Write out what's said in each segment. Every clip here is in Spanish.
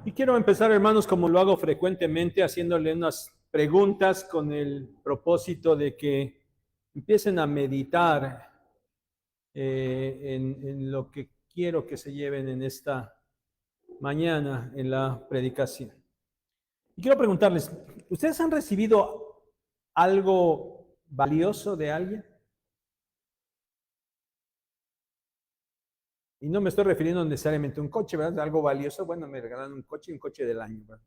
Y quiero empezar, hermanos, como lo hago frecuentemente, haciéndole unas preguntas con el propósito de que empiecen a meditar en lo que quiero que se lleven en esta mañana en la predicación. Y quiero preguntarles, ¿ustedes han recibido algo valioso de alguien? Y no me estoy refiriendo necesariamente a un coche, ¿verdad? Algo valioso, bueno, me regalaron un coche del año, ¿verdad?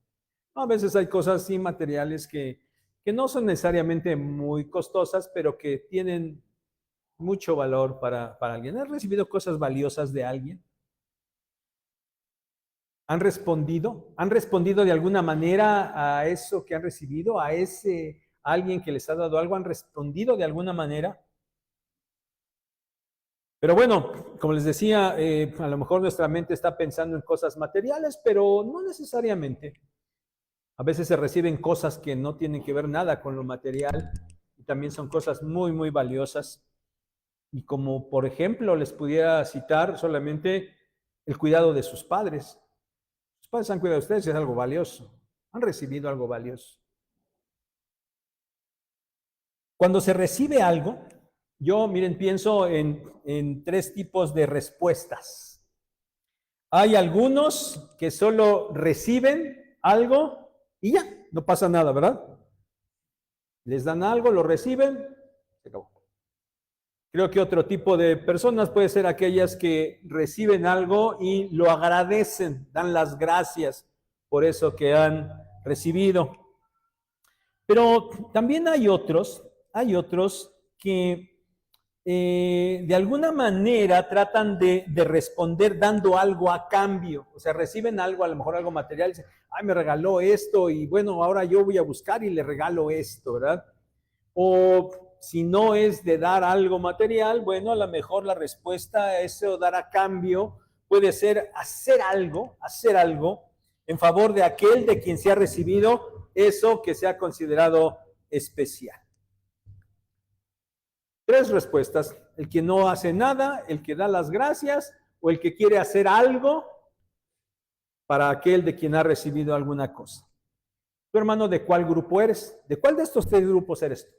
No, a veces hay cosas inmateriales que no son necesariamente muy costosas, pero que tienen mucho valor para alguien. ¿Han recibido cosas valiosas de alguien? ¿Han respondido? ¿Han respondido de alguna manera a eso que han recibido? ¿A ese alguien que les ha dado algo? ¿Han respondido de alguna manera? Pero bueno, como les decía, a lo mejor nuestra mente está pensando en cosas materiales, pero no necesariamente. A veces se reciben cosas que no tienen que ver nada con lo material y también son cosas muy, muy valiosas. Y como por ejemplo les pudiera citar solamente el cuidado de sus padres. Sus padres han cuidado de ustedes, es algo valioso. Han recibido algo valioso. Cuando se recibe algo, yo, miren, pienso en tres tipos de respuestas. Hay algunos que solo reciben algo y ya, no pasa nada, ¿verdad? Les dan algo, lo reciben, se acabó. Creo que otro tipo de personas puede ser aquellas que reciben algo y lo agradecen, dan las gracias por eso que han recibido. Pero también hay otros que de alguna manera tratan de responder dando algo a cambio. O sea, reciben algo, a lo mejor algo material, y dicen, ay, me regaló esto y bueno, ahora yo voy a buscar y le regalo esto, ¿verdad? O si no es de dar algo material, bueno, a lo mejor la respuesta a eso, dar a cambio, puede ser hacer algo en favor de aquel de quien se ha recibido eso que se ha considerado especial. Tres respuestas: el que no hace nada, el que da las gracias o el que quiere hacer algo para aquel de quien ha recibido alguna cosa. ¿Tu hermano de cuál grupo eres? ¿De cuál de estos tres grupos eres tú?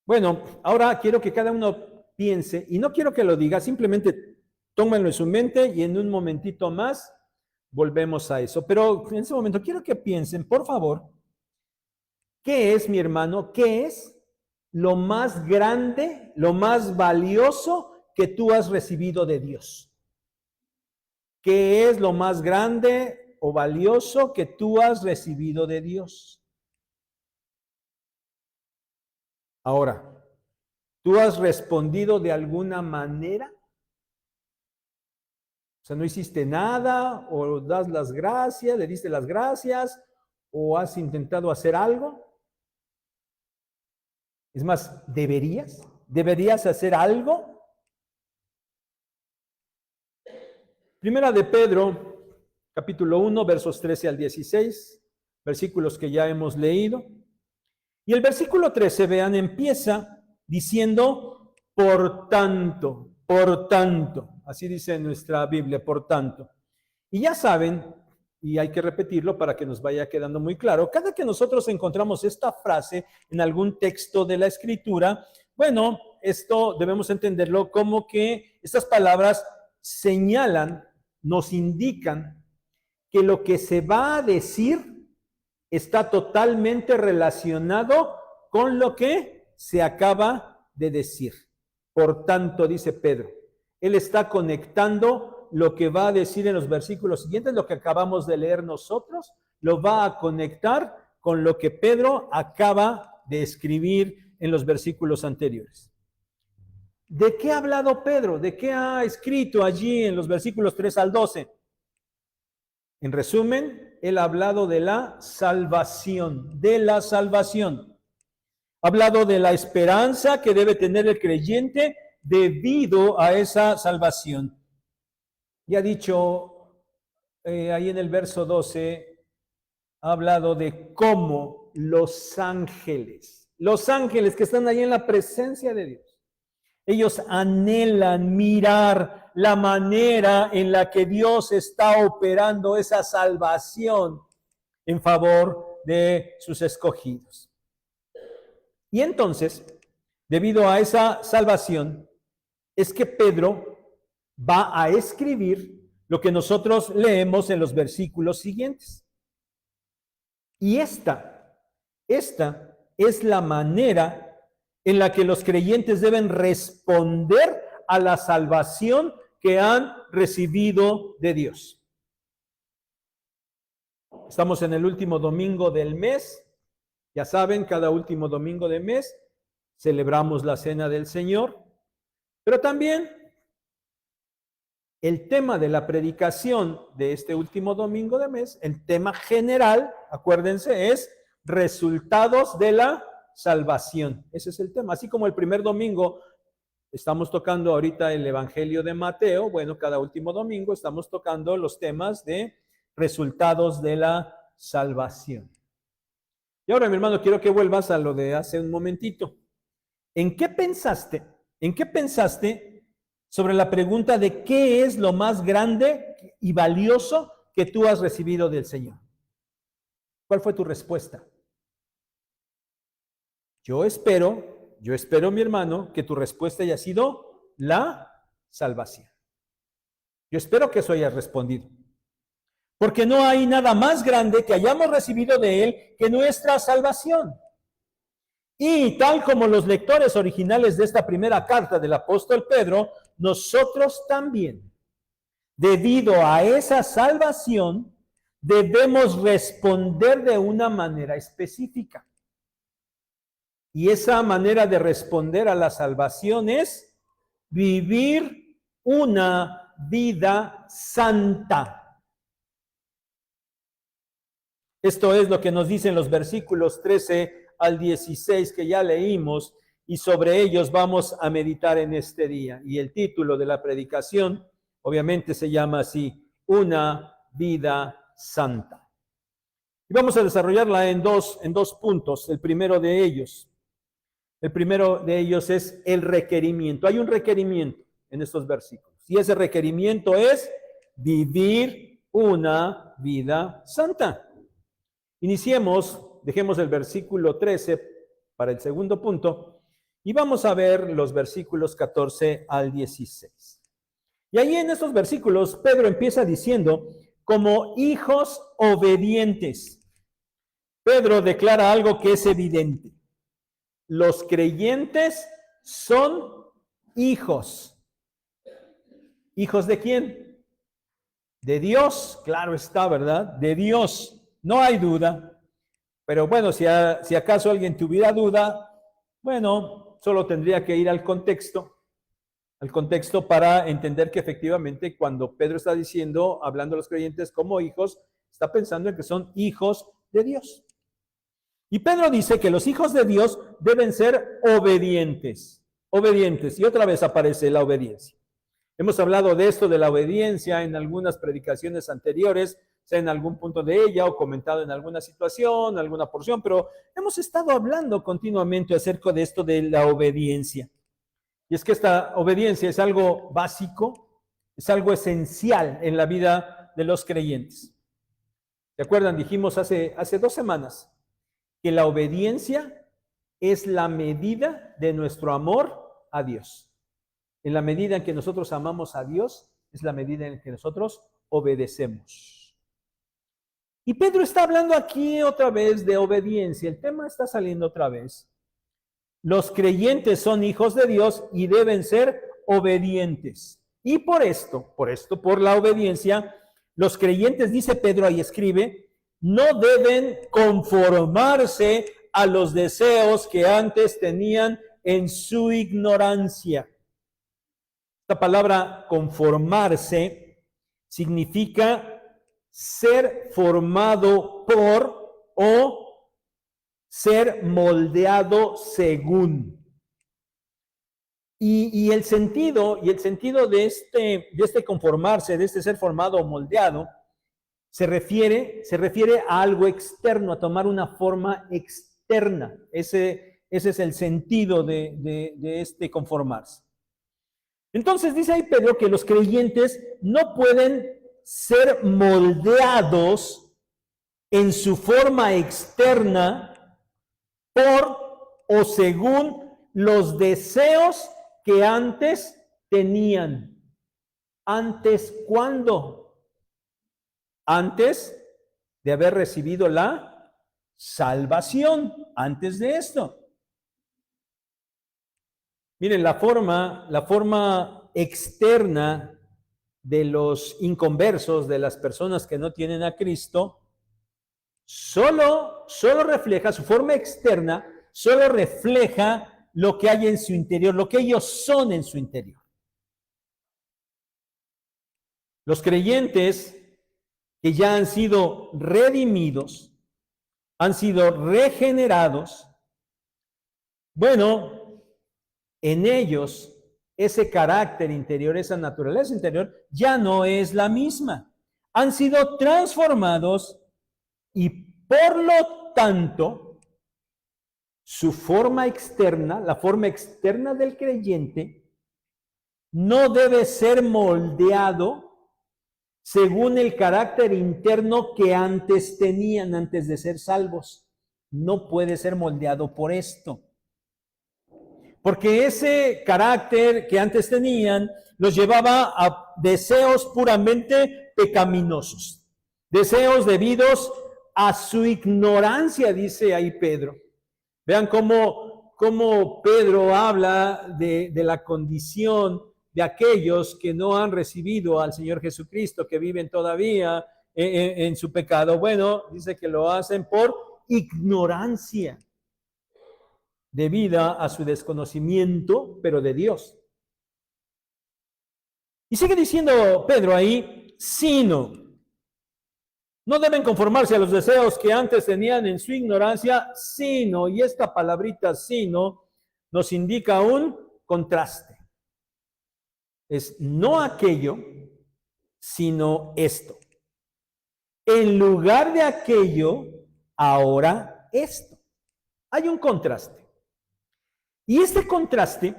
Bueno, ahora quiero que cada uno piense, y no quiero que lo diga, simplemente tómenlo en su mente y en un momentito más volvemos a eso. Pero en ese momento quiero que piensen, por favor, ¿qué es, mi hermano? ¿Qué es lo más grande, lo más valioso que tú has recibido de Dios? ¿Qué es lo más grande o valioso que tú has recibido de Dios? Ahora, ¿tú has respondido de alguna manera? O sea, no hiciste nada, o das las gracias, le diste las gracias, o has intentado hacer algo. Es más, ¿deberías hacer algo? Primera de Pedro, capítulo 1, versos 13 al 16, versículos que ya hemos leído. Y el versículo 13, vean, empieza diciendo, por tanto, así dice en nuestra Biblia, por tanto. Y ya saben, y hay que repetirlo para que nos vaya quedando muy claro, cada que nosotros encontramos esta frase en algún texto de la Escritura, bueno, esto debemos entenderlo como que estas palabras señalan, nos indican que lo que se va a decir está totalmente relacionado con lo que se acaba de decir. Por tanto, dice Pedro, él está conectando lo que va a decir en los versículos siguientes, lo que acabamos de leer nosotros, lo va a conectar con lo que Pedro acaba de escribir en los versículos anteriores. ¿De qué ha hablado Pedro? ¿De qué ha escrito allí en los versículos 3 al 12? En resumen, él ha hablado de la salvación, Ha hablado de la esperanza que debe tener el creyente debido a esa salvación. Y ha dicho ahí en el verso 12, ha hablado de cómo los ángeles los ángeles que están ahí en la presencia de Dios, ellos anhelan mirar la manera en la que Dios está operando esa salvación en favor de sus escogidos. Y entonces, debido a esa salvación, es que Pedro va a escribir lo que nosotros leemos en los versículos siguientes. Y esta es la manera en la que los creyentes deben responder a la salvación que han recibido de Dios. Estamos en el último domingo del mes. Ya saben, cada último domingo del mes celebramos la Cena del Señor. Pero también el tema de la predicación de este último domingo del mes, el tema general, acuérdense, es resultados de la salvación. Ese es el tema. Así como el primer domingo estamos tocando ahorita el Evangelio de Mateo, bueno, cada último domingo estamos tocando los temas de resultados de la salvación. Y ahora, mi hermano, quiero que vuelvas a lo de hace un momentito. ¿En qué pensaste? ¿En qué pensaste sobre la pregunta de qué es lo más grande y valioso que tú has recibido del Señor? ¿Cuál fue tu respuesta? Yo espero, mi hermano, que tu respuesta haya sido la salvación. Yo espero que eso hayas respondido. Porque no hay nada más grande que hayamos recibido de Él que nuestra salvación. Y tal como los lectores originales de esta primera carta del apóstol Pedro, nosotros también, debido a esa salvación, debemos responder de una manera específica. Y esa manera de responder a la salvación es vivir una vida santa. Esto es lo que nos dicen los versículos 13 al 16 que ya leímos, y sobre ellos vamos a meditar en este día. Y el título de la predicación obviamente se llama así: una vida santa. Y vamos a desarrollarla en dos puntos. El primero de ellos es el requerimiento. Hay un requerimiento en estos versículos, y ese requerimiento es vivir una vida santa. Iniciemos, dejemos el versículo 13 para el segundo punto, y vamos a ver los versículos 14 al 16. Y ahí en estos versículos, Pedro empieza diciendo, como hijos obedientes. Pedro declara algo que es evidente. Los creyentes son hijos. ¿Hijos de quién? De Dios, claro está, ¿verdad? De Dios, no hay duda. Pero bueno, si acaso alguien tuviera duda, bueno, solo tendría que ir al contexto para entender que efectivamente cuando Pedro está diciendo, hablando a los creyentes como hijos, está pensando en que son hijos de Dios. Y Pedro dice que los hijos de Dios deben ser obedientes, y otra vez aparece la obediencia. Hemos hablado de esto, de la obediencia, en algunas predicaciones anteriores, sea en algún punto de ella o comentado en alguna situación, alguna porción, pero hemos estado hablando continuamente acerca de esto de la obediencia. Y es que esta obediencia es algo básico, es algo esencial en la vida de los creyentes. ¿Se acuerdan? Dijimos hace 2 semanas que la obediencia es la medida de nuestro amor a Dios. En la medida en que nosotros amamos a Dios, es la medida en que nosotros obedecemos. Y Pedro está hablando aquí otra vez de obediencia. El tema está saliendo otra vez. Los creyentes son hijos de Dios y deben ser obedientes. Y por la obediencia, los creyentes, dice Pedro, ahí escribe, no deben conformarse a los deseos que antes tenían en su ignorancia. Esta palabra conformarse significa ser formado por o ser moldeado según. Y el sentido de este conformarse, de este ser formado o moldeado, se refiere a algo externo, a tomar una forma externa. Ese Ese es el sentido de este conformarse. Entonces dice ahí Pedro que los creyentes no pueden ser moldeados en su forma externa por o según los deseos que antes tenían. ¿Antes cuándo? Antes de haber recibido la salvación, antes de esto. Miren, la forma externa de los inconversos, de las personas que no tienen a Cristo, solo refleja, su forma externa, solo refleja lo que hay en su interior, lo que ellos son en su interior. Los creyentes que ya han sido redimidos, han sido regenerados, bueno, en ellos ese carácter interior, esa naturaleza interior, ya no es la misma. Han sido transformados y por lo tanto, su forma externa, la forma externa del creyente, no debe ser moldeado según el carácter interno que antes tenían, antes de ser salvos. No puede ser moldeado por esto. Porque ese carácter que antes tenían los llevaba a deseos puramente pecaminosos, deseos debidos a su ignorancia, dice ahí Pedro. Vean cómo Pedro habla de la condición de aquellos que no han recibido al Señor Jesucristo, que viven todavía en su pecado. Bueno, dice que lo hacen por ignorancia, debida a su desconocimiento, pero de Dios. Y sigue diciendo Pedro ahí, sino, no deben conformarse a los deseos que antes tenían en su ignorancia, sino, y esta palabrita sino nos indica un contraste. Es no aquello, sino esto. En lugar de aquello, ahora esto. Hay un contraste. Y este contraste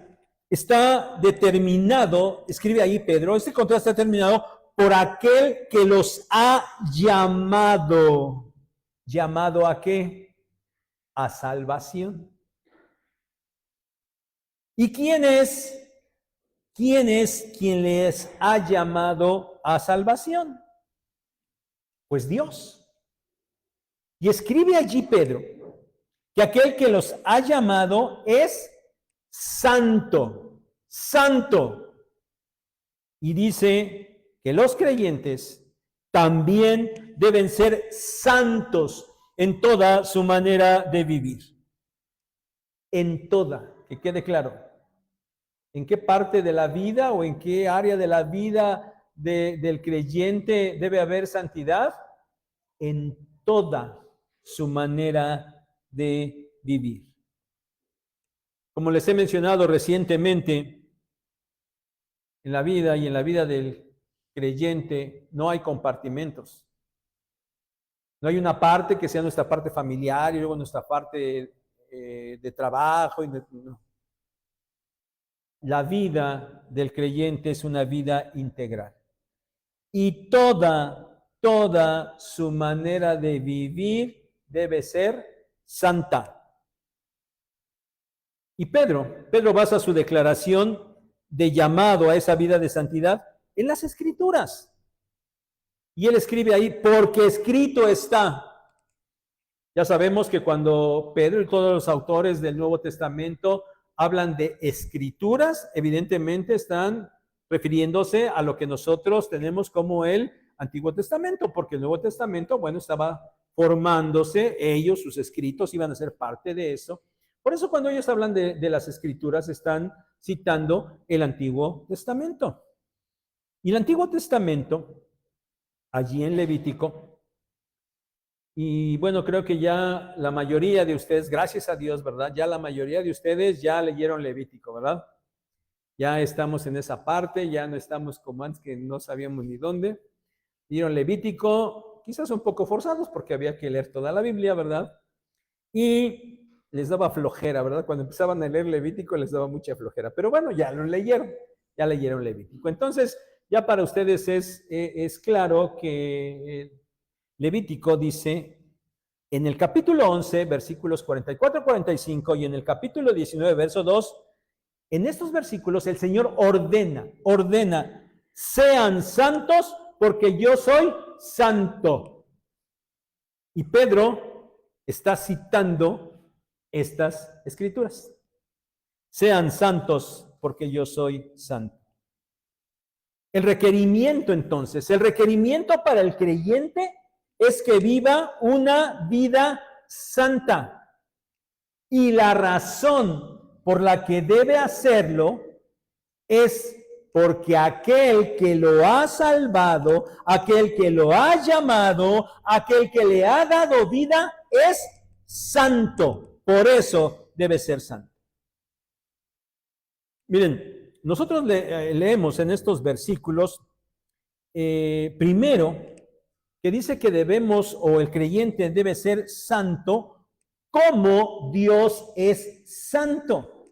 está determinado, escribe ahí Pedro, este contraste está determinado por aquel que los ha llamado. ¿Llamado a qué? A salvación. ¿Y quién es? ¿Quién es quien les ha llamado a salvación? Pues Dios. Y escribe allí Pedro que aquel que los ha llamado es santo, santo. Y dice que los creyentes también deben ser santos en toda su manera de vivir. En toda, que quede claro. ¿En qué parte de la vida o en qué área de la vida del creyente debe haber santidad? En toda su manera de vivir. Como les he mencionado recientemente, en la vida y en la vida del creyente no hay compartimentos. No hay una parte que sea nuestra parte familiar y luego nuestra parte de trabajo. No. La vida del creyente es una vida integral. Y toda su manera de vivir debe ser santa. Y Pedro basa su declaración de llamado a esa vida de santidad en las Escrituras. Y él escribe ahí, porque escrito está. Ya sabemos que cuando Pedro y todos los autores del Nuevo Testamento hablan de escrituras, evidentemente están refiriéndose a lo que nosotros tenemos como el Antiguo Testamento, porque el Nuevo Testamento, bueno, estaba formándose, ellos, sus escritos, iban a ser parte de eso. Por eso cuando ellos hablan de las escrituras, están citando el Antiguo Testamento. Y el Antiguo Testamento, allí en Levítico, y bueno, creo que ya la mayoría de ustedes, gracias a Dios, ¿verdad? Ya la mayoría de ustedes ya leyeron Levítico, ¿verdad? Ya estamos en esa parte, ya no estamos como antes que no sabíamos ni dónde. Leyeron Levítico, quizás un poco forzados porque había que leer toda la Biblia, ¿verdad? Y les daba flojera, ¿verdad? Cuando empezaban a leer Levítico les daba mucha flojera. Pero bueno, ya leyeron Levítico. Entonces, ya para ustedes es claro que Levítico dice en el capítulo 11, versículos 44-45 y en el capítulo 19, verso 2, en estos versículos el Señor ordena, sean santos porque yo soy santo. Y Pedro está citando estas escrituras. Sean santos porque yo soy santo. El requerimiento entonces, el requerimiento para el creyente es que viva una vida santa. Y la razón por la que debe hacerlo es porque aquel que lo ha salvado, aquel que lo ha llamado, aquel que le ha dado vida, es santo. Por eso debe ser santo. Miren, nosotros leemos en estos versículos, primero, que dice que debemos, o el creyente debe ser santo, como Dios es santo.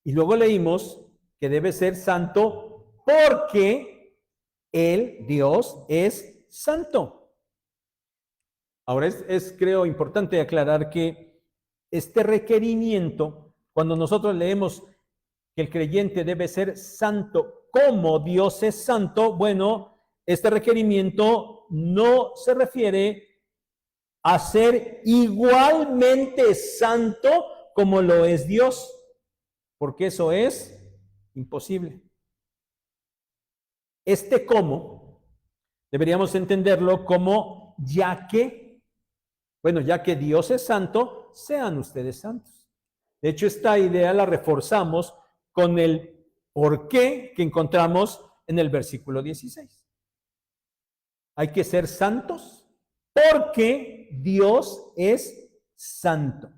Y luego leímos que debe ser santo porque Dios es santo. Ahora es creo importante aclarar que este requerimiento, cuando nosotros leemos que el creyente debe ser santo como Dios es santo, bueno, este requerimiento no se refiere a ser igualmente santo como lo es Dios, porque eso es imposible. Este cómo deberíamos entenderlo como ya que Dios es santo, sean ustedes santos. De hecho, esta idea la reforzamos con el por qué que encontramos en el versículo 16. Hay que ser santos porque Dios es santo.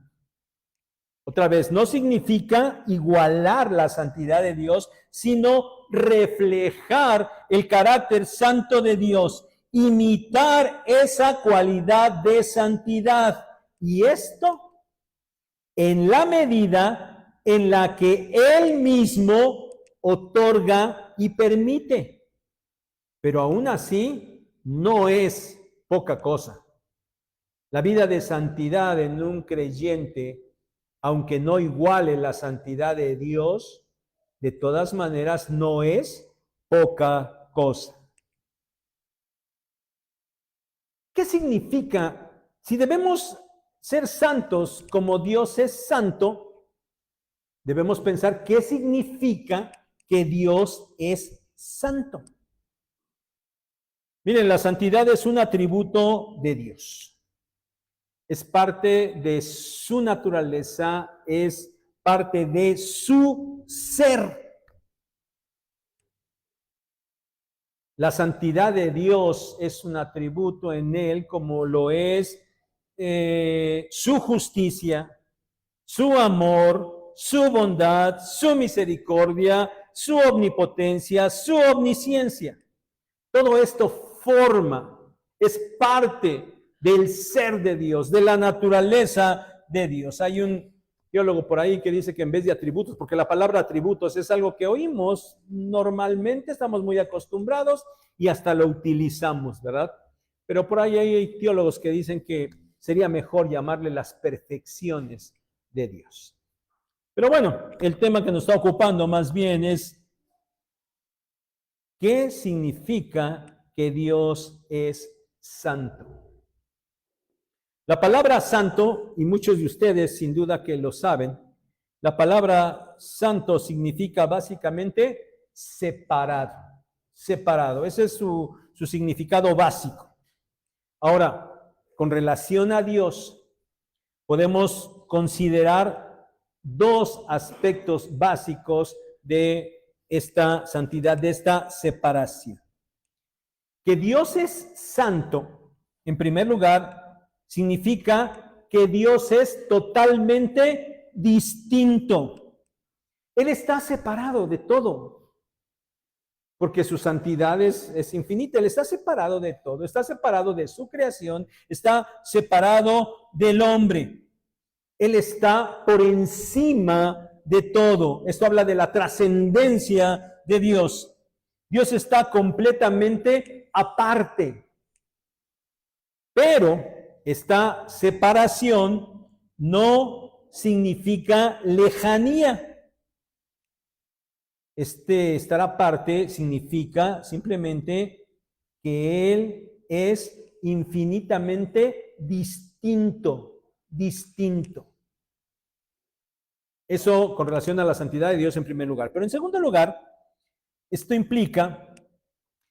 Otra vez, no significa igualar la santidad de Dios, sino reflejar el carácter santo de Dios, imitar esa cualidad de santidad. Y esto en la medida en la que Él mismo otorga y permite. Pero aún así, no es poca cosa. La vida de santidad en un creyente, aunque no iguale la santidad de Dios, de todas maneras no es poca cosa. ¿Qué significa? Si debemos ser santos como Dios es santo, debemos pensar qué significa que Dios es santo. Miren, la santidad es un atributo de Dios. Es parte de su naturaleza, es parte de su ser. La santidad de Dios es un atributo en Él, como lo es su justicia, su amor, su bondad, su misericordia, su omnipotencia, su omnisciencia. Todo esto es parte del ser de Dios, de la naturaleza de Dios. Hay un teólogo por ahí que dice que en vez de atributos, porque la palabra atributos es algo que oímos normalmente, estamos muy acostumbrados y hasta lo utilizamos, ¿verdad? Pero por ahí hay teólogos que dicen que sería mejor llamarle las perfecciones de Dios. Pero bueno, el tema que nos está ocupando más bien es ¿qué significa que Dios es santo? La palabra santo, y muchos de ustedes sin duda que lo saben, la palabra santo significa básicamente separado, separado. Ese es su significado básico. Ahora, con relación a Dios, podemos considerar dos aspectos básicos de esta santidad, de esta separación. Que Dios es santo, en primer lugar, significa que Dios es totalmente distinto. Él está separado de todo, porque su santidad es infinita. Él está separado de todo, está separado de su creación, está separado del hombre. Él está por encima de todo. Esto habla de la trascendencia de Dios. Dios está completamente aparte. Pero esta separación no significa lejanía. Estar aparte significa simplemente que Él es infinitamente distinto. Eso con relación a la santidad de Dios en primer lugar. Pero en segundo lugar, esto implica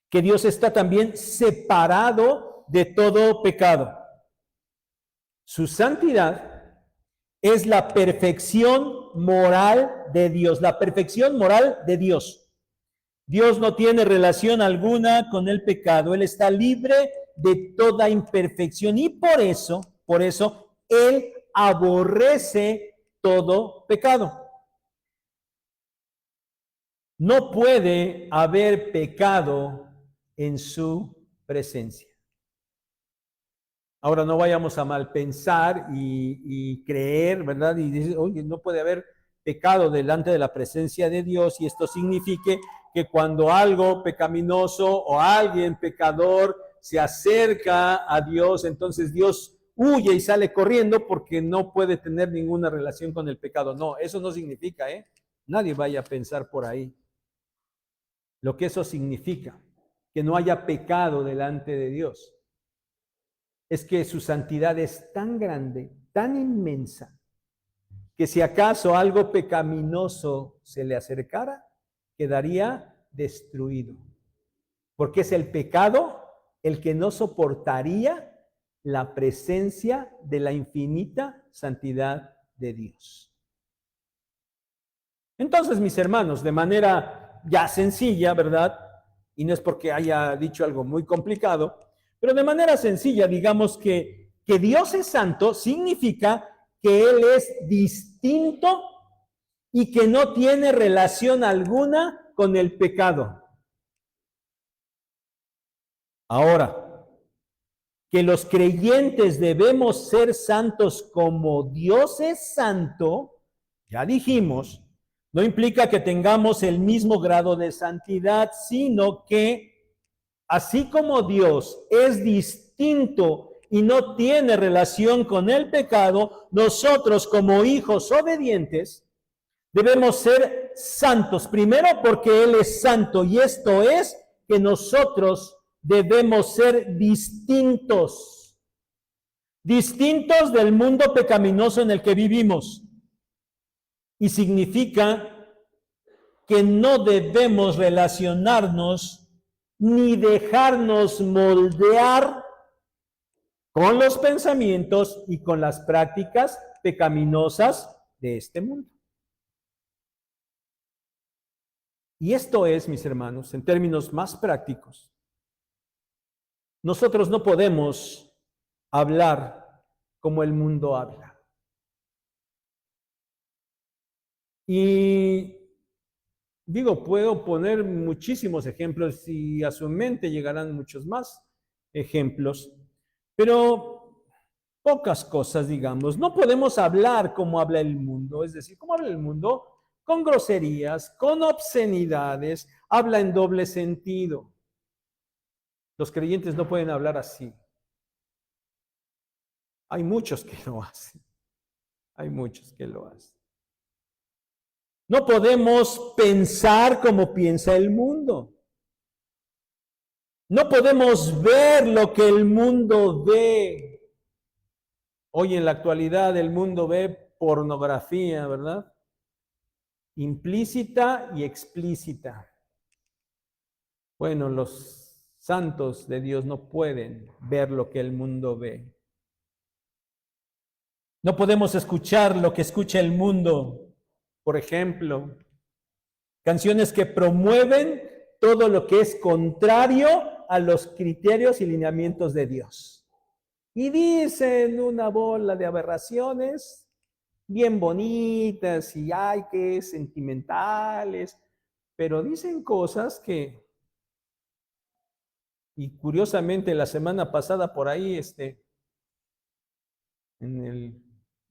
que Dios está también separado de todo pecado. Su santidad es la perfección moral de Dios, la perfección moral de Dios. Dios no tiene relación alguna con el pecado, Él está libre de toda imperfección y por eso, Él aborrece todo pecado. No puede haber pecado en su presencia. Ahora no vayamos a mal pensar y creer, ¿verdad? Y decir, oye, no puede haber pecado delante de la presencia de Dios y esto signifique que cuando algo pecaminoso o alguien pecador se acerca a Dios, entonces Dios huye y sale corriendo porque no puede tener ninguna relación con el pecado. No, eso no significa, nadie vaya a pensar por ahí. Lo que eso significa, que no haya pecado delante de Dios, es que su santidad es tan grande, tan inmensa, que si acaso algo pecaminoso se le acercara, quedaría destruido. Porque es el pecado el que no soportaría la presencia de la infinita santidad de Dios. Entonces, mis hermanos, de manera ya sencilla, ¿verdad? Y no es porque haya dicho algo muy complicado, pero de manera sencilla, digamos que Dios es santo significa que Él es distinto y que no tiene relación alguna con el pecado. Ahora, que los creyentes debemos ser santos como Dios es santo, ya dijimos, no implica que tengamos el mismo grado de santidad, sino que así como Dios es distinto y no tiene relación con el pecado, nosotros como hijos obedientes debemos ser santos. Primero porque Él es santo y esto es que nosotros debemos ser distintos del mundo pecaminoso en el que vivimos. Y significa que no debemos relacionarnos ni dejarnos moldear con los pensamientos y con las prácticas pecaminosas de este mundo. Y esto es, mis hermanos, en términos más prácticos, nosotros no podemos hablar como el mundo habla. Y digo, puedo poner muchísimos ejemplos y a su mente llegarán muchos más ejemplos, pero pocas cosas, digamos. No podemos hablar como habla el mundo, es decir, ¿cómo habla el mundo? Con groserías, con obscenidades, habla en doble sentido. Los creyentes no pueden hablar así. Hay muchos que lo hacen. Hay muchos que lo hacen. No podemos pensar como piensa el mundo. No podemos ver lo que el mundo ve. Hoy en la actualidad el mundo ve pornografía, ¿verdad? Implícita y explícita. Bueno, los santos de Dios no pueden ver lo que el mundo ve. No podemos escuchar lo que escucha el mundo. Por ejemplo, canciones que promueven todo lo que es contrario a los criterios y lineamientos de Dios. Y dicen una bola de aberraciones bien bonitas y ay, qué sentimentales, pero dicen cosas que, y curiosamente la semana pasada por ahí, en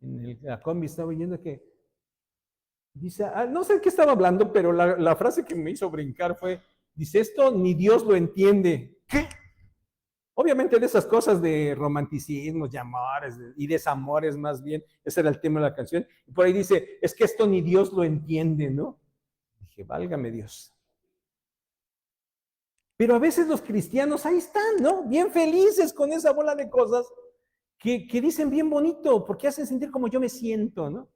la combi estaba oyendo que dice, no sé qué estaba hablando, pero la frase que me hizo brincar fue, dice, esto ni Dios lo entiende. ¿Qué? Obviamente de esas cosas de romanticismo, de amores y desamores más bien, ese era el tema de la canción. Y por ahí dice, es que esto ni Dios lo entiende, ¿no? Dije, válgame Dios. Pero a veces los cristianos ahí están, ¿no? Bien felices con esa bola de cosas que dicen bien bonito, porque hacen sentir como yo me siento, ¿no?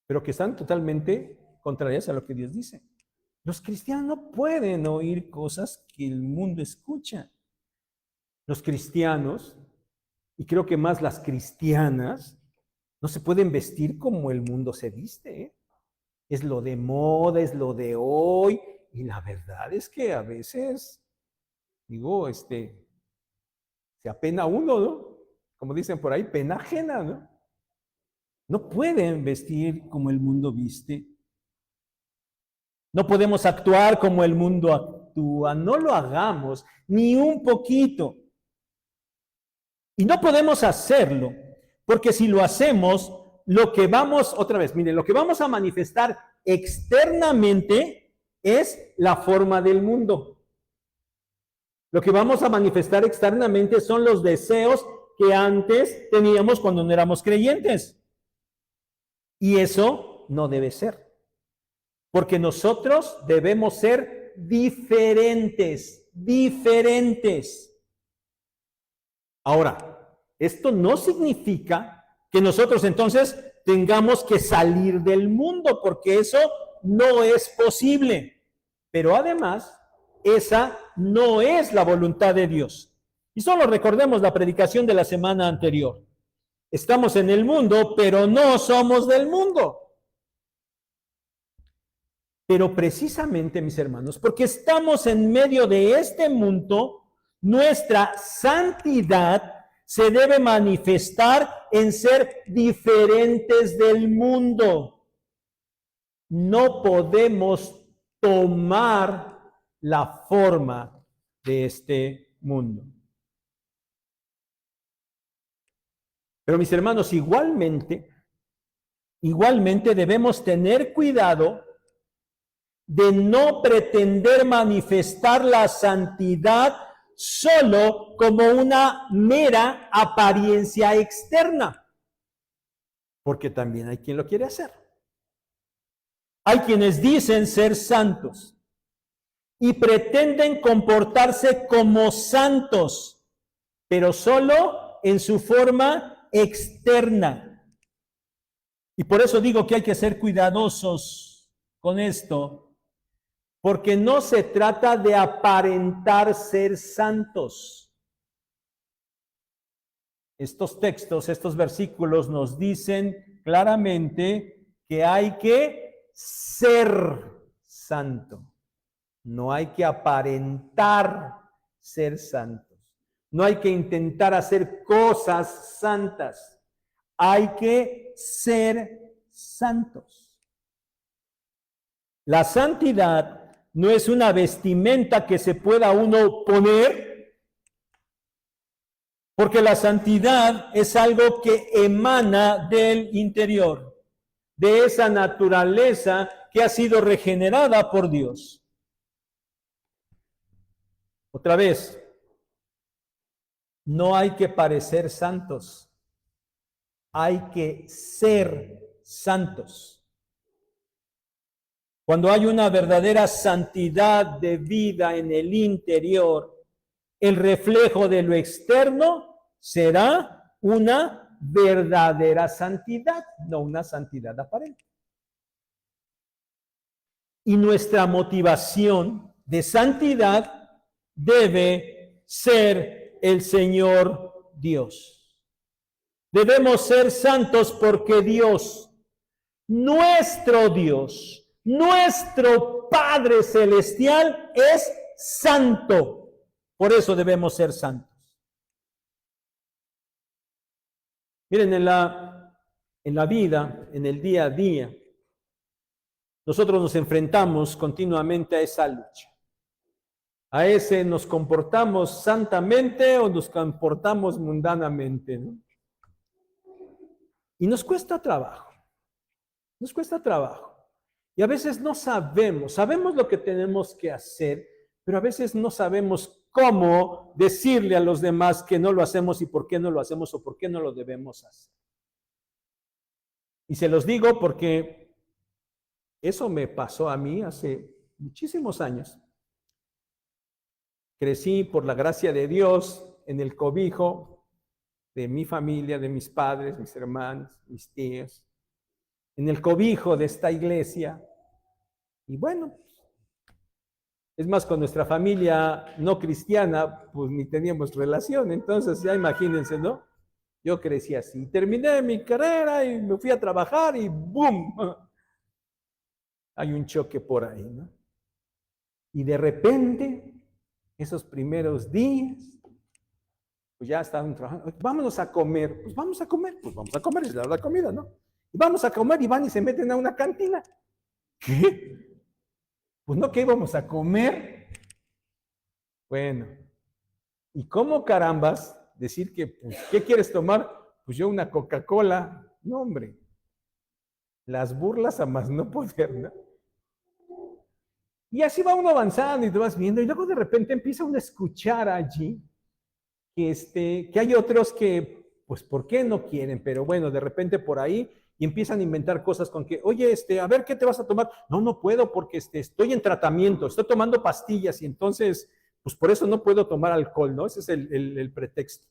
Pero que están totalmente contrarias a lo que Dios dice. Los cristianos no pueden oír cosas que el mundo escucha. Los cristianos, y creo que más las cristianas, no se pueden vestir como el mundo se viste, ¿eh? Es lo de moda, es lo de hoy, y la verdad es que a veces, digo, se apena uno, ¿no? Como dicen por ahí, pena ajena, ¿no? No pueden vestir como el mundo viste. No podemos actuar como el mundo actúa. No lo hagamos ni un poquito. Y no podemos hacerlo, porque si lo hacemos, lo que vamos, otra vez, miren, lo que vamos a manifestar externamente es la forma del mundo. Lo que vamos a manifestar externamente son los deseos que antes teníamos cuando no éramos creyentes. Y eso no debe ser. Porque nosotros debemos ser diferentes, diferentes. Ahora, esto no significa que nosotros entonces tengamos que salir del mundo, porque eso no es posible. Pero además, esa no es la voluntad de Dios. Y solo recordemos la predicación de la semana anterior. Estamos en el mundo, pero no somos del mundo. Pero precisamente, mis hermanos, porque estamos en medio de este mundo, nuestra santidad se debe manifestar en ser diferentes del mundo. No podemos tomar la forma de este mundo. Pero mis hermanos, igualmente debemos tener cuidado de no pretender manifestar la santidad solo como una mera apariencia externa, porque también hay quien lo quiere hacer. Hay quienes dicen ser santos y pretenden comportarse como santos, pero solo en su forma externa. Y por eso digo que hay que ser cuidadosos con esto, porque no se trata de aparentar ser santos. Estos textos, estos versículos nos dicen claramente que hay que ser santo. No hay que aparentar ser santos. No hay que intentar hacer cosas santas. Hay que ser santos. La santidad no es una vestimenta que se pueda uno poner, porque la santidad es algo que emana del interior, de esa naturaleza que ha sido regenerada por Dios. Otra vez, no hay que parecer santos, hay que ser santos. Cuando hay una verdadera santidad de vida en el interior, el reflejo de lo externo será una verdadera santidad, no una santidad aparente. Y nuestra motivación de santidad debe ser el Señor Dios. Debemos ser santos porque Dios, nuestro Dios, nuestro Padre Celestial es santo. Por eso debemos ser santos. Miren, en la vida, en el día a día, nosotros nos enfrentamos continuamente a esa lucha. A ese nos comportamos santamente o nos comportamos mundanamente, ¿no? Y nos cuesta trabajo. Nos cuesta trabajo. Y a veces no sabemos lo que tenemos que hacer, pero a veces no sabemos cómo decirle a los demás que no lo hacemos y por qué no lo hacemos o por qué no lo debemos hacer. Y se los digo porque eso me pasó a mí hace muchísimos años. Crecí por la gracia de Dios en el cobijo de mi familia, de mis padres, mis hermanos, mis tíos, en el cobijo de esta iglesia. Y bueno, es más, con nuestra familia no cristiana, pues ni teníamos relación. Entonces, ya imagínense, ¿no? Yo crecí así. Terminé mi carrera y me fui a trabajar y ¡boom! Hay un choque por ahí, ¿no? Y de repente, esos primeros días, pues ya estaban trabajando. Vámonos a comer. Pues vamos a comer. Pues vamos a comer, es la comida, ¿no? Y vamos a comer y van y se meten a una cantina. ¿Qué? Pues no, que íbamos a comer. Bueno, ¿y cómo carambas decir que, pues, ¿qué quieres tomar? Pues yo una Coca-Cola. No, hombre. Las burlas a más no poder, ¿no? Y así va uno avanzando y te vas viendo, y luego de repente empieza uno a escuchar allí que hay otros que, pues, ¿por qué no quieren? Pero bueno, de repente por ahí y empiezan a inventar cosas con que, oye, a ver, ¿qué te vas a tomar? No, no puedo porque estoy en tratamiento, estoy tomando pastillas y entonces, pues por eso no puedo tomar alcohol, ¿no? Ese es el pretexto.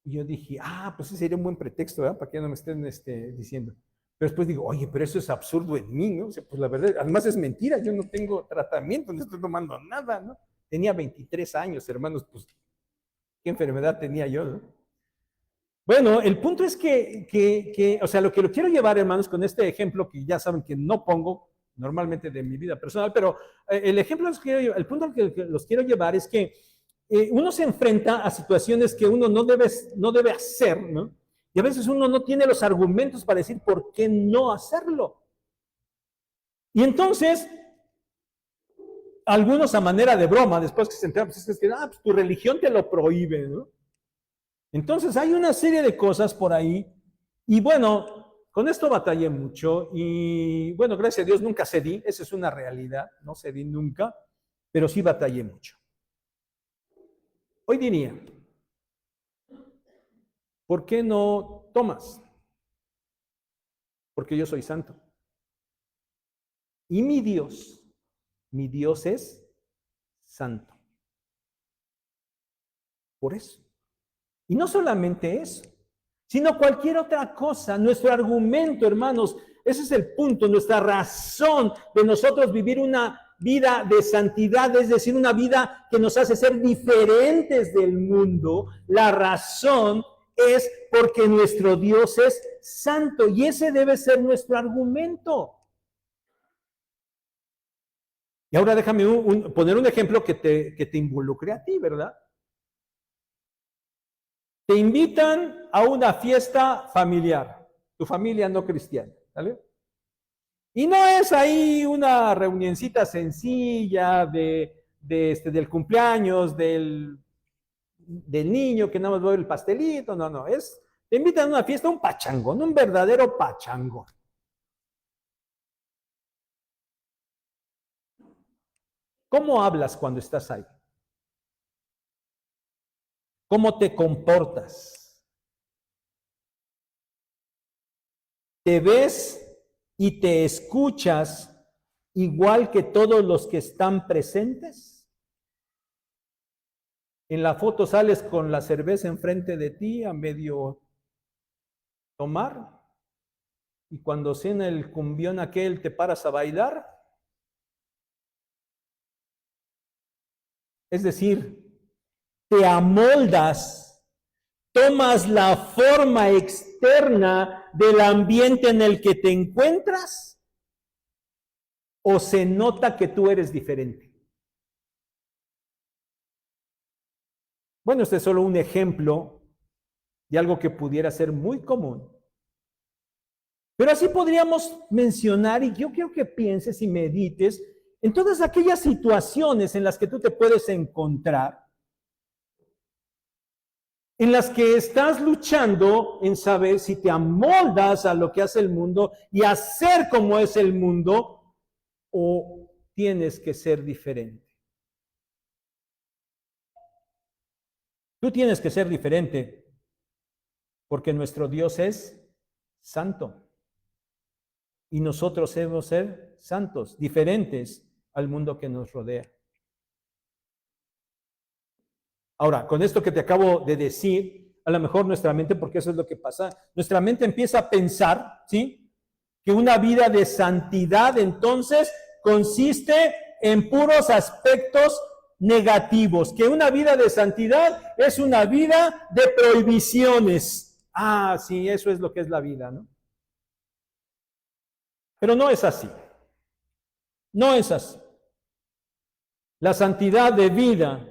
Y yo dije, pues ese sería un buen pretexto, ¿verdad? Para que no me estén diciendo. Pero después digo, oye, pero eso es absurdo en mí, ¿no? O sea, pues la verdad, además es mentira, yo no tengo tratamiento, no estoy tomando nada, ¿no? Tenía 23 años, hermanos, pues, ¿qué enfermedad tenía yo, no? Bueno, el punto es o sea, lo que lo quiero llevar, hermanos, con este ejemplo que ya saben que no pongo normalmente de mi vida personal, pero el ejemplo, el punto al que los quiero llevar es que uno se enfrenta a situaciones que uno no debe hacer, ¿no? Y a veces uno no tiene los argumentos para decir por qué no hacerlo. Y entonces, algunos a manera de broma, después que se enteran, pues es que pues tu religión te lo prohíbe, ¿no? Entonces hay una serie de cosas por ahí. Y bueno, con esto batallé mucho. Y bueno, gracias a Dios nunca cedí. Esa es una realidad. No cedí nunca, pero sí batallé mucho. Hoy diría, ¿por qué no tomas? Porque yo soy santo. Y mi Dios es santo. Por eso. Y no solamente eso, sino cualquier otra cosa. Nuestro argumento, hermanos, ese es el punto, nuestra razón de nosotros vivir una vida de santidad, es decir, una vida que nos hace ser diferentes del mundo. La razón es porque nuestro Dios es santo y ese debe ser nuestro argumento. Y ahora déjame poner un ejemplo que te involucre a ti, ¿verdad? Te invitan a una fiesta familiar, tu familia no cristiana, ¿vale? Y no es ahí una reunioncita sencilla del cumpleaños, del niño que nada más va a ver el pastelito, no, te invitan a una fiesta, un pachangón, un verdadero pachangón. ¿Cómo hablas cuando estás ahí? ¿Cómo te comportas? ¿Te ves y te escuchas igual que todos los que están presentes? En la foto sales con la cerveza enfrente de ti a medio tomar y cuando cena el cumbión aquel te paras a bailar. Es decir, te amoldas, tomas la forma externa del ambiente en el que te encuentras o se nota que tú eres diferente. Bueno, este es solo un ejemplo de algo que pudiera ser muy común. Pero así podríamos mencionar, y yo quiero que pienses y medites en todas aquellas situaciones en las que tú te puedes encontrar, en las que estás luchando en saber si te amoldas a lo que hace el mundo y hacer como es el mundo, o tienes que ser diferente. Tú tienes que ser diferente, porque nuestro Dios es santo. Y nosotros debemos ser santos, diferentes al mundo que nos rodea. Ahora, con esto que te acabo de decir, a lo mejor nuestra mente, porque eso es lo que pasa, nuestra mente empieza a pensar, ¿sí? Que una vida de santidad entonces consiste en puros aspectos negativos, que una vida de santidad es una vida de prohibiciones. Ah, sí, eso es lo que es la vida, ¿no? Pero no es así. No es así. La santidad de vida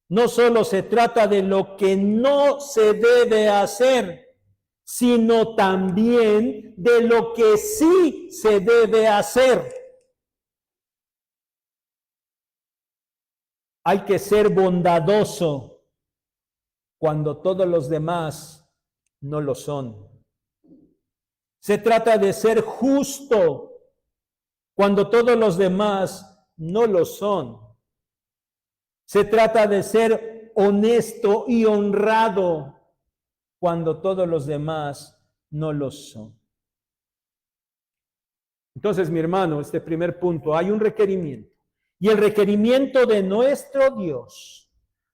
no solo se trata de lo que no se debe hacer, sino también de lo que sí se debe hacer. Hay que ser bondadoso cuando todos los demás no lo son. Se trata de ser justo cuando todos los demás no lo son. Se trata de ser honesto y honrado cuando todos los demás no lo son. Entonces, mi hermano, este primer punto, hay un requerimiento. Y el requerimiento de nuestro Dios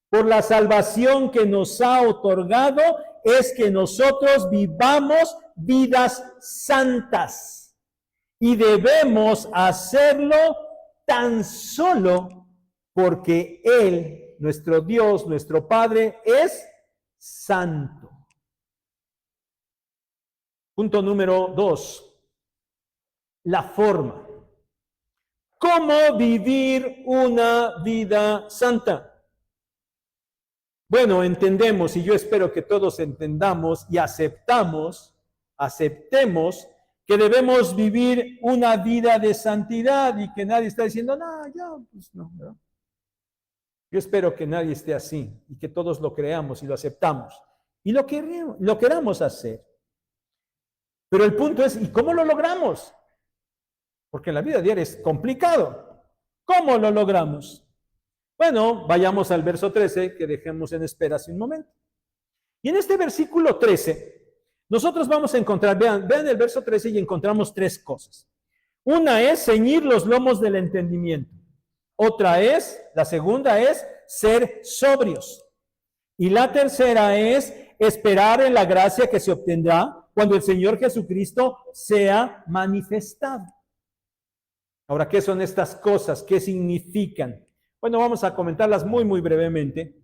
por la salvación que nos ha otorgado es que nosotros vivamos vidas santas. Y debemos hacerlo tan solo porque Él, nuestro Dios, nuestro Padre, es santo. Punto número 2. La forma. ¿Cómo vivir una vida santa? Bueno, entendemos, y yo espero que todos entendamos y aceptemos que debemos vivir una vida de santidad y que nadie está diciendo, no, yo, pues no, ¿verdad? Yo espero que nadie esté así y que todos lo creamos y lo aceptamos y lo queramos hacer. Pero el punto es, ¿y cómo lo logramos? Porque en la vida diaria es complicado. ¿Cómo lo logramos? Bueno, vayamos al verso 13 que dejemos en espera hace un momento. Y en este versículo 13, nosotros vamos a encontrar, vean el verso 13 y encontramos tres cosas. Una es ceñir los lomos del entendimiento. La segunda es ser sobrios. Y la tercera es esperar en la gracia que se obtendrá cuando el Señor Jesucristo sea manifestado. Ahora, ¿qué son estas cosas? ¿Qué significan? Bueno, vamos a comentarlas muy, muy brevemente.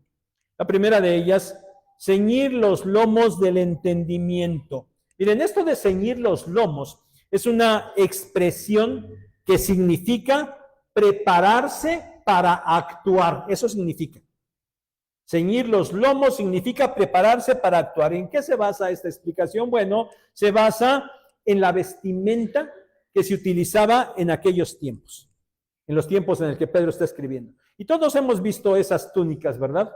La primera de ellas, ceñir los lomos del entendimiento. Miren, esto de ceñir los lomos es una expresión que significa prepararse para actuar. Eso significa. Ceñir los lomos significa prepararse para actuar. ¿En qué se basa esta explicación? Bueno, se basa en la vestimenta que se utilizaba en aquellos tiempos, en los tiempos en el que Pedro está escribiendo. Y todos hemos visto esas túnicas, ¿verdad?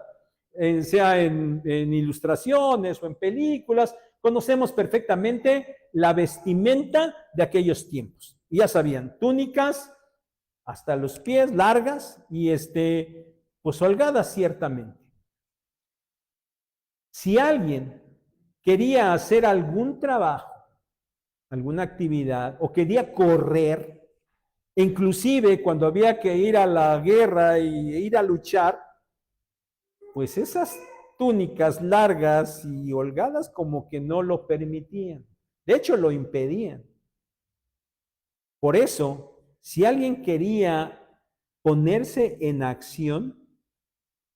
Sea en ilustraciones o en películas, conocemos perfectamente la vestimenta de aquellos tiempos. Y ya sabían, túnicas hasta los pies, largas y pues holgadas ciertamente. Si alguien quería hacer algún trabajo, alguna actividad, o quería correr, inclusive cuando había que ir a la guerra e ir a luchar, pues esas túnicas largas y holgadas como que no lo permitían. De hecho, lo impedían. Por eso, si alguien quería ponerse en acción,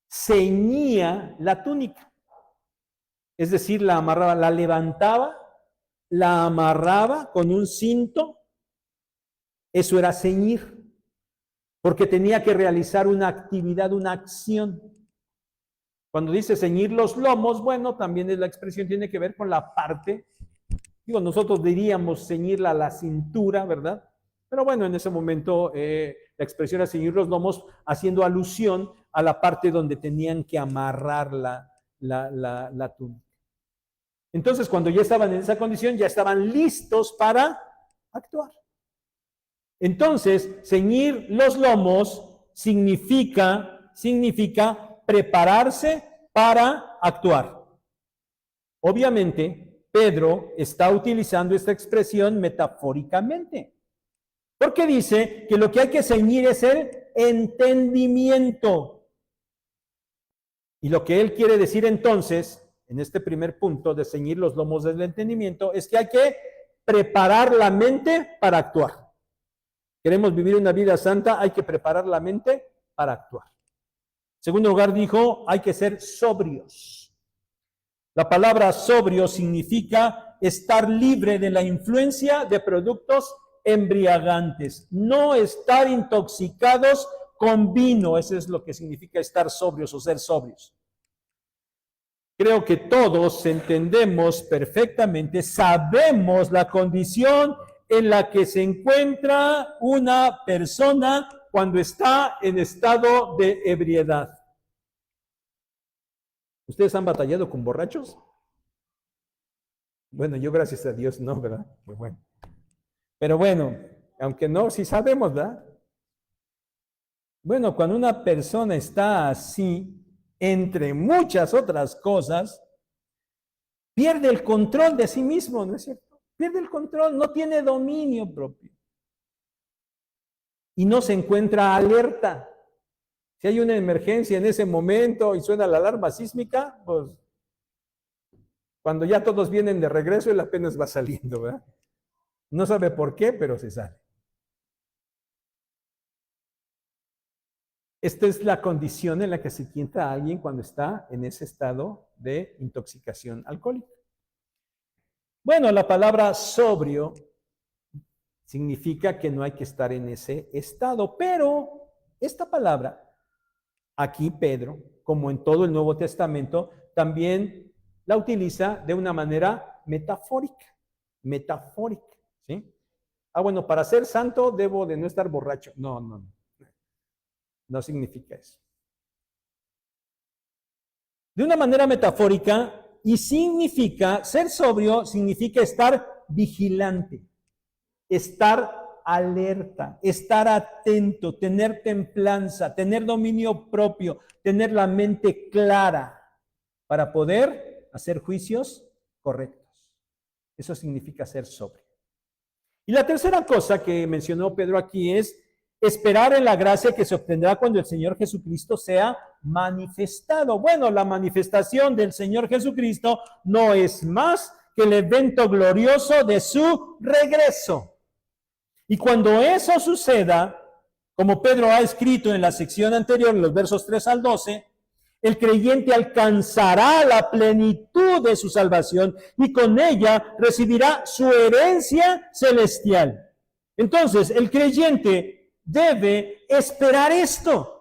ceñía la túnica. Es decir, la amarraba, la levantaba, la amarraba con un cinto. Eso era ceñir, porque tenía que realizar una actividad, una acción. Cuando dice ceñir los lomos, bueno, también es la expresión, tiene que ver con la parte, nosotros diríamos ceñirla a la cintura, ¿verdad? Pero bueno, en ese momento la expresión era ceñir los lomos, haciendo alusión a la parte donde tenían que amarrar la túnica. Entonces, cuando ya estaban en esa condición, ya estaban listos para actuar. Entonces, ceñir los lomos significa prepararse para actuar. Obviamente, Pedro está utilizando esta expresión metafóricamente, porque dice que lo que hay que ceñir es el entendimiento. Y lo que él quiere decir entonces, en este primer punto de ceñir los lomos del entendimiento, es que hay que preparar la mente para actuar. Queremos vivir una vida santa, hay que preparar la mente para actuar. En segundo lugar, dijo, hay que ser sobrios. La palabra sobrio significa estar libre de la influencia de productos embriagantes, no estar intoxicados con vino. Eso es lo que significa estar sobrios o ser sobrios. Creo que todos entendemos perfectamente, sabemos la condición en la que se encuentra una persona cuando está en estado de ebriedad. ¿Ustedes han batallado con borrachos? Bueno, yo gracias a Dios no, ¿verdad? Pues bueno. Pero bueno, aunque no, sí sabemos, ¿verdad? Bueno, cuando una persona está así, entre muchas otras cosas, pierde el control de sí mismo, ¿no es cierto? Pierde el control, no tiene dominio propio. Y no se encuentra alerta. Si hay una emergencia en ese momento y suena la alarma sísmica, pues cuando ya todos vienen de regreso, él apenas va saliendo, ¿verdad? No sabe por qué, pero se sale. Esta es la condición en la que se encuentra alguien cuando está en ese estado de intoxicación alcohólica. Bueno, la palabra sobrio significa que no hay que estar en ese estado, pero esta palabra, aquí Pedro, como en todo el Nuevo Testamento, también la utiliza de una manera metafórica, ¿sí? Bueno, para ser santo debo de no estar borracho. No significa eso. De una manera metafórica, y significa, ser sobrio significa estar vigilante, estar alerta, estar atento, tener templanza, tener dominio propio, tener la mente clara para poder hacer juicios correctos. Eso significa ser sobrio. Y la tercera cosa que mencionó Pedro aquí es esperar en la gracia que se obtendrá cuando el Señor Jesucristo sea manifestado. Bueno, la manifestación del Señor Jesucristo no es más que el evento glorioso de su regreso. Y cuando eso suceda, como Pedro ha escrito en la sección anterior, en los versos 3 al 12, el creyente alcanzará la plenitud de su salvación y con ella recibirá su herencia celestial. Entonces, el creyente debe esperar esto.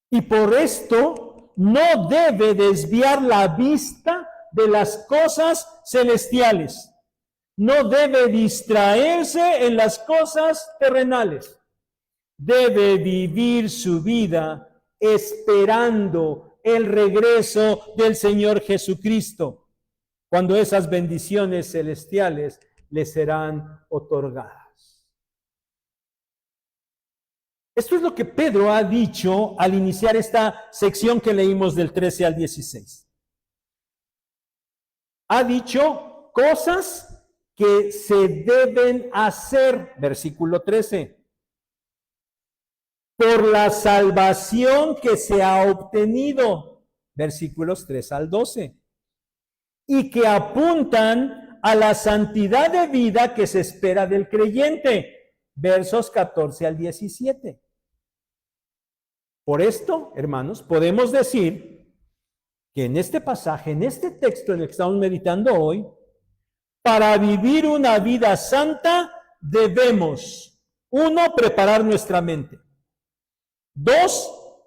Y por esto no debe desviar la vista de las cosas celestiales. No debe distraerse en las cosas terrenales. Debe vivir su vida esperando el regreso del Señor Jesucristo, cuando esas bendiciones celestiales le serán otorgadas. Esto es lo que Pedro ha dicho al iniciar esta sección que leímos del 13 al 16. Ha dicho cosas que se deben hacer, versículo 13, por la salvación que se ha obtenido, versículos 3 al 12, y que apuntan a la santidad de vida que se espera del creyente, versos 14 al 17. Por esto, hermanos, podemos decir que en este pasaje, en este texto en el que estamos meditando hoy, para vivir una vida santa debemos, 1, preparar nuestra mente. 2,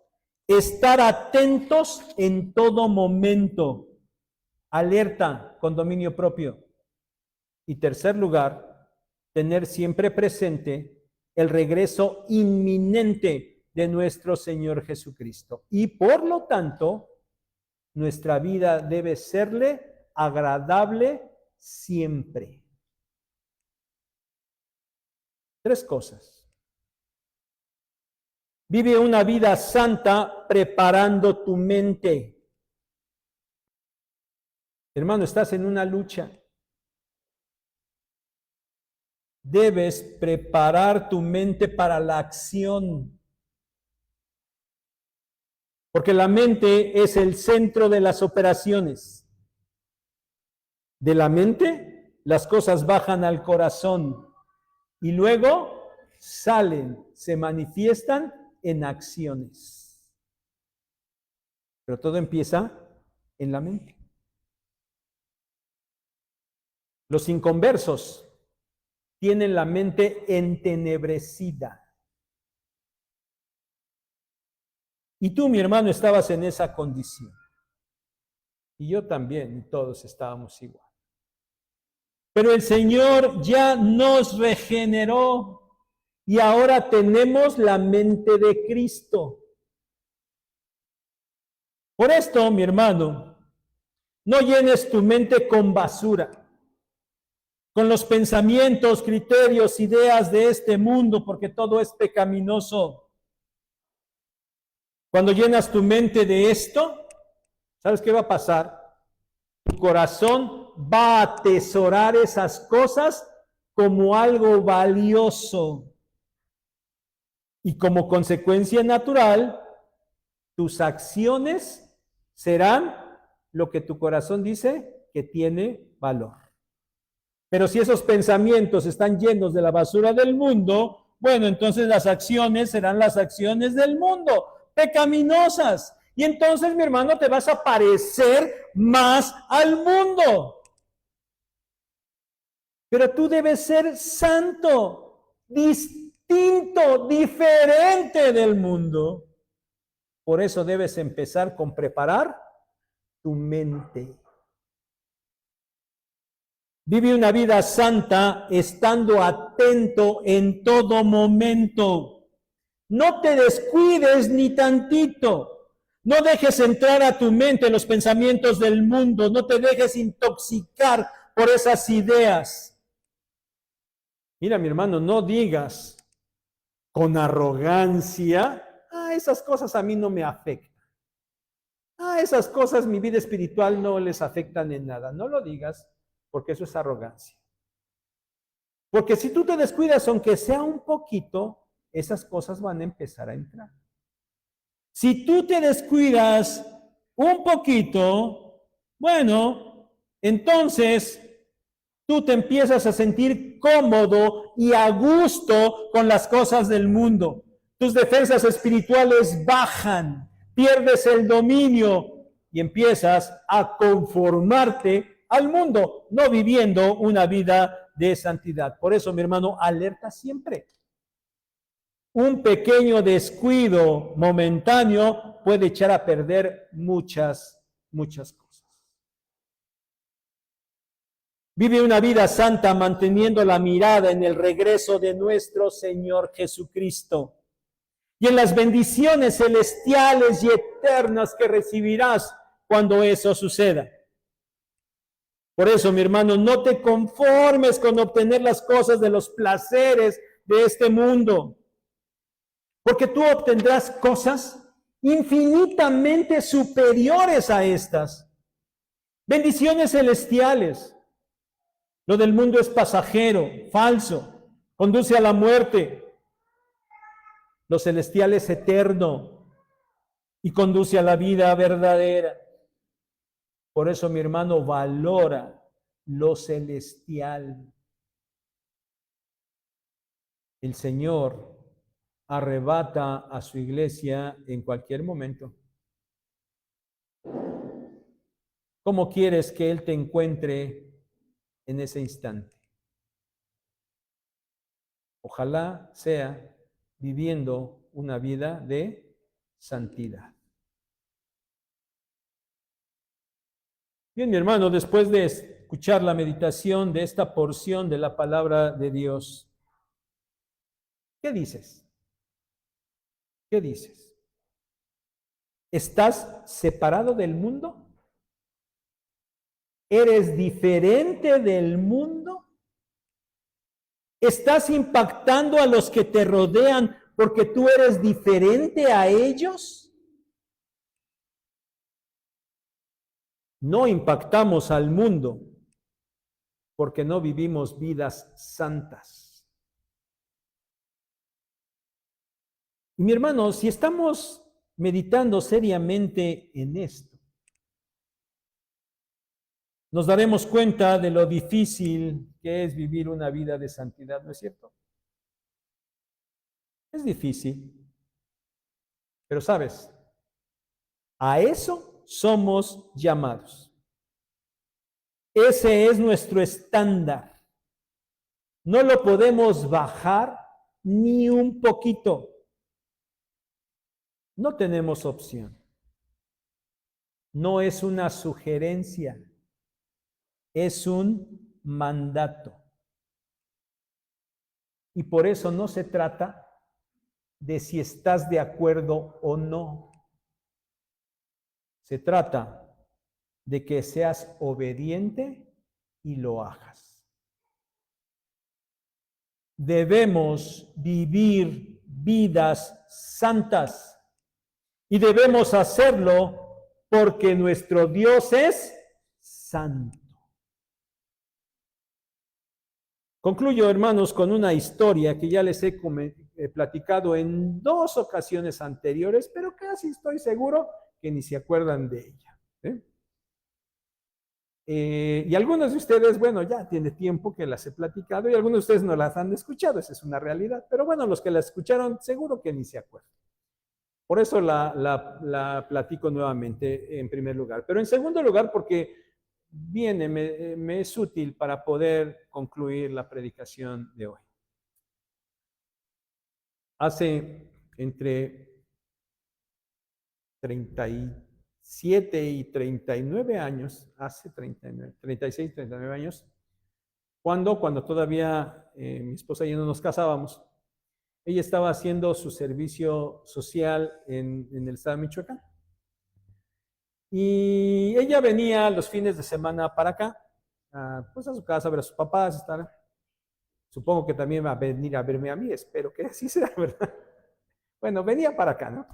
estar atentos en todo momento, alerta con dominio propio. Y tercer lugar, tener siempre presente el regreso inminente de nuestro Señor Jesucristo. Y por lo tanto, nuestra vida debe serle agradable siempre. 3 cosas. Vive una vida santa preparando tu mente. Hermano, estás en una lucha. Debes preparar tu mente para la acción. Porque la mente es el centro de las operaciones. De la mente, las cosas bajan al corazón y luego salen, se manifiestan en acciones. Pero todo empieza en la mente. Los inconversos tienen la mente entenebrecida. Y tú, mi hermano, estabas en esa condición. Y yo también, y todos estábamos igual. Pero el Señor ya nos regeneró y ahora tenemos la mente de Cristo. Por esto, mi hermano, no llenes tu mente con basura, con los pensamientos, criterios, ideas de este mundo, porque todo es pecaminoso. Cuando llenas tu mente de esto, ¿sabes qué va a pasar? Tu corazón va a atesorar esas cosas como algo valioso. Y como consecuencia natural, tus acciones serán lo que tu corazón dice que tiene valor. Pero si esos pensamientos están llenos de la basura del mundo, bueno, entonces las acciones serán las acciones del mundo, pecaminosas. Y entonces, mi hermano, te vas a parecer más al mundo. Pero tú debes ser santo, distinto, diferente del mundo. Por eso debes empezar con preparar tu mente. Vive una vida santa estando atento en todo momento. No te descuides ni tantito. No dejes entrar a tu mente los pensamientos del mundo. No te dejes intoxicar por esas ideas. Mira, mi hermano, no digas con arrogancia, esas cosas a mí no me afectan. Esas cosas mi vida espiritual no les afectan en nada. No lo digas porque eso es arrogancia. Porque si tú te descuidas, aunque sea un poquito, esas cosas van a empezar a entrar. Si tú te descuidas un poquito, bueno, entonces tú te empiezas a sentir cómodo y a gusto con las cosas del mundo. Tus defensas espirituales bajan, pierdes el dominio y empiezas a conformarte al mundo, no viviendo una vida de santidad. Por eso, mi hermano, alerta siempre. Un pequeño descuido momentáneo puede echar a perder muchas cosas. Vive una vida santa manteniendo la mirada en el regreso de nuestro Señor Jesucristo y en las bendiciones celestiales y eternas que recibirás cuando eso suceda. Por eso, mi hermano, no te conformes con obtener las cosas de los placeres de este mundo, porque tú obtendrás cosas infinitamente superiores a estas. Bendiciones celestiales. Lo del mundo es pasajero, falso, conduce a la muerte. Lo celestial es eterno y conduce a la vida verdadera. Por eso, mi hermano, valora lo celestial. El Señor arrebata a su iglesia en cualquier momento. ¿Cómo quieres que Él te encuentre en ese instante? Ojalá sea viviendo una vida de santidad. Bien, mi hermano, después de escuchar la meditación de esta porción de la palabra de Dios, ¿qué dices? ¿Qué dices? ¿Estás separado del mundo? ¿Eres diferente del mundo? ¿Estás impactando a los que te rodean porque tú eres diferente a ellos? No impactamos al mundo porque no vivimos vidas santas. Y mi hermano, si estamos meditando seriamente en esto, nos daremos cuenta de lo difícil que es vivir una vida de santidad, ¿no es cierto? Es difícil, pero sabes, a eso somos llamados. Ese es nuestro estándar. No lo podemos bajar ni un poquito. No tenemos opción. No es una sugerencia, es un mandato. Y por eso no se trata de si estás de acuerdo o no. Se trata de que seas obediente y lo hagas. Debemos vivir vidas santas y debemos hacerlo porque nuestro Dios es santo. Concluyo, hermanos, con una historia que ya les he platicado en 2 ocasiones anteriores, pero casi estoy seguro que ni se acuerdan de ella. Y algunos de ustedes, bueno, ya tiene tiempo que las he platicado y algunos de ustedes no las han escuchado, esa es una realidad, pero bueno, los que las escucharon seguro que ni se acuerdan. Por eso la platico nuevamente en primer lugar. Pero en segundo lugar, porque me es útil para poder concluir la predicación de hoy. Hace entre 37 y 39 años, hace 36, 39 años, cuando todavía mi esposa y yo no nos casábamos, ella estaba haciendo su servicio social en el estado de Michoacán. Y ella venía los fines de semana para acá, pues a su casa a ver a sus papás, estar. Supongo que también va a venir a verme a mí, espero que así sea, ¿verdad? Bueno, venía para acá, ¿no?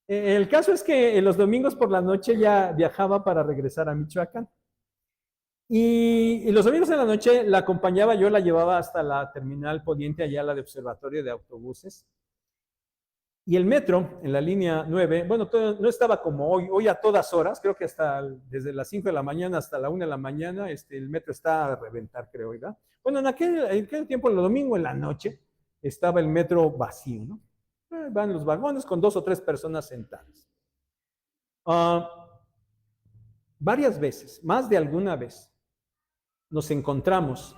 El caso es que los domingos por la noche ya viajaba para regresar a Michoacán. Y los domingos en la noche la acompañaba, yo la llevaba hasta la terminal poniente, allá la de observatorio de autobuses. Y el metro, en la línea 9, bueno, no estaba como hoy a todas horas, creo que desde las 5 de la mañana hasta la 1 de la mañana, el metro está a reventar, creo, ¿verdad? Bueno, en aquel tiempo, el domingo en la noche, estaba el metro vacío, ¿no? Van los vagones con 2 o 3 personas sentadas. Varias veces, más de alguna vez, nos encontramos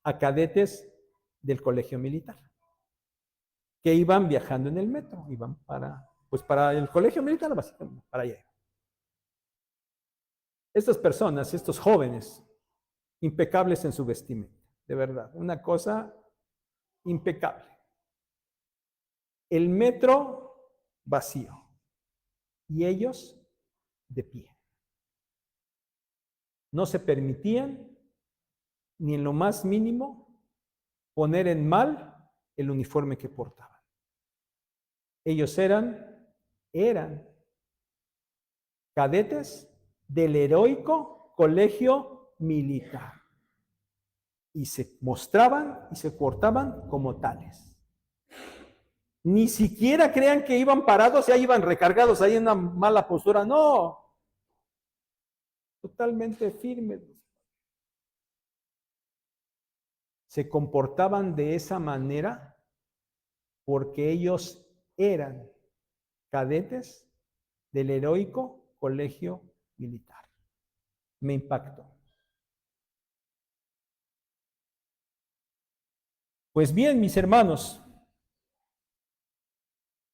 a cadetes del colegio militar que iban viajando en el metro, iban para el colegio militar, básicamente, para allá. Estas personas, estos jóvenes, impecables en su vestimenta, de verdad, una cosa impecable. El metro vacío y ellos de pie. No se permitían ni en lo más mínimo poner en mal el uniforme que portaban. Ellos eran cadetes del heroico colegio militar y se mostraban y se portaban como tales. Ni siquiera crean que iban parados, ya iban recargados ahí en una mala postura, no, totalmente firmes. Se comportaban de esa manera porque ellos eran cadetes del heroico colegio militar. Me impactó. Pues bien, mis hermanos,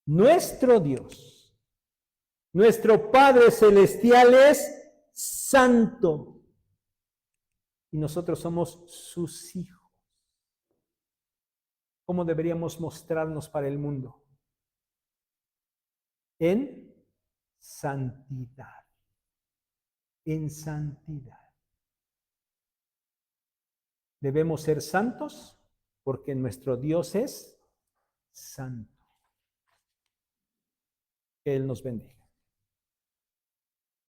nuestro Dios, nuestro Padre Celestial es santo y nosotros somos sus hijos. ¿Cómo deberíamos mostrarnos para el mundo? En santidad. En santidad. Debemos ser santos porque nuestro Dios es santo. Que Él nos bendiga.